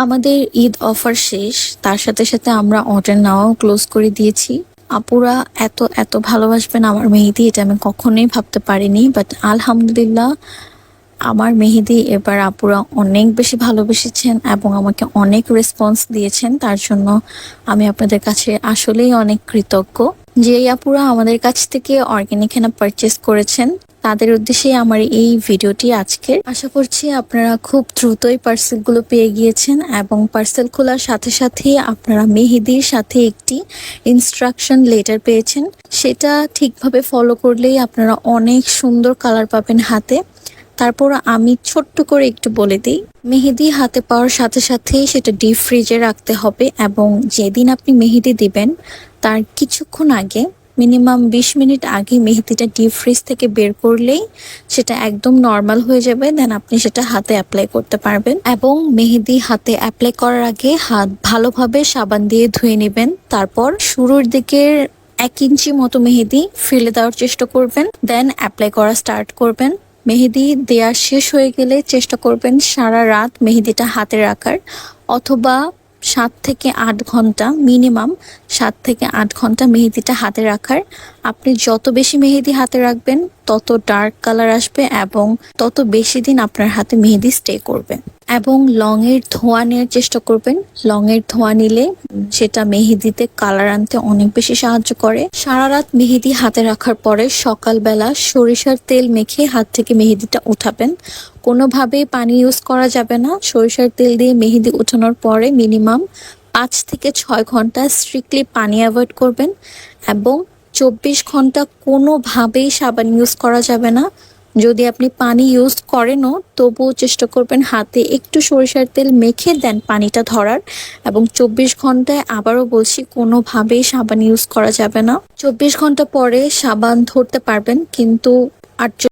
আমাদের ঈদ অফার শেষ, তার সাথে সাথে আমরা অর্ডার নেওয়াও ক্লোজ করে দিয়েছি। আপুরা এত এত ভালোবাসবেন আমার মেহেদি, এটা আমি কখনোই ভাবতে পারিনি। বাট আলহামদুলিল্লাহ, আমার মেহেদি এবার আপুরা অনেক বেশি ভালোবেসেছেন এবং আমাকে অনেক রেসপন্স দিয়েছেন। তার জন্য আমি আপনাদের কাছে আসলেই অনেক কৃতজ্ঞ। যেই আপুরা আমাদের কাছ থেকে অর্গানিক হেনা পারচেস করেছেন তাদের উদ্দেশ্যে আমার এই ভিডিওটি আজকে। আশা করছি আপনারা খুব দ্রুতই পার্সেলগুলো পেয়ে গিয়েছেন এবং পার্সেল খোলার সাথে সাথেই আপনারা মেহেদির সাথে একটি ইনস্ট্রাকশন লেটার পেয়েছেন। সেটা ঠিকভাবে ফলো করলেই আপনারা অনেক সুন্দর কালার পাবেন হাতে। তারপর আমি ছোট্ট করে একটু বলে দিই, মেহেদি হাতে পাওয়ার সাথে সাথেই সেটা ডিপ ফ্রিজে রাখতে হবে এবং যেদিন আপনি মেহেদি দিবেন তার কিছুক্ষণ আগে, মিনিমাম 20 মিনিট আগে মেহেদিটা ডিপ ফ্রিজ থেকে বের করলেই সেটা একদম নর্মাল হয়ে যাবে। দেন আপনি সেটা হাতে অ্যাপ্লাই করতে পারবেন এবং মেহেদি হাতে অ্যাপ্লাই করার আগে হাত ভালোভাবে সাবান দিয়ে ধুয়ে নেবেন। তারপর শুরুর দিকের 1 ইঞ্চি মতো মেহেদি ফেলে দেওয়ার চেষ্টা করবেন, দেন অ্যাপ্লাই করা স্টার্ট করবেন। মেহেদি দেওয়া শেষ হয়ে গেলে চেষ্টা করবেন সারা রাত মেহেদিটা হাতে রাখার, অথবা 7 থেকে 8 ঘন্টা, মিনিমাম 7 থেকে 8 ঘন্টা মেহেদিটা হাতে রাখার। আপনি যত বেশি মেহেদি হাতে রাখবেন তত ডার্ক কালার আসবে এবং তত বেশি দিন আপনার হাতে মেহেদি স্টে করবে। এবং লং এর ধোঁয়া নেওয়ার চেষ্টা করবেন। লং এর ধোঁয়া নিলে সেটা মেহেদিতে কালার আনতে অনেক বেশি সাহায্য করে। সারা রাত মেহেদি হাতে রাখার পরে সকালবেলা সরিষার তেল মেখে হাত থেকে মেহেদিটা উঠাবেন। কোনোভাবেই পানি ইউজ করা যাবে না। সরিষার তেল দিয়ে মেহেদি উঠানোর পরে মিনিমাম 5 থেকে 6 ঘন্টা স্ট্রিক্টলি পানি অ্যাভয়েড করবেন এবং 24 ঘন্টা কোনোভাবেই সাবান ইউজ করা যাবে না। যদি আপনি পানি ইউজ করেনও তবুও চেষ্টা করবেন হাতে একটু সরিষার তেল মেখে দেন পানিটা ধরার। এবং 24 ঘন্টায়, আবারও বলছি, কোনোভাবেই সাবান ইউজ করা যাবে না। 24 ঘন্টা পরে সাবান ধরতে পারবেন, কিন্তু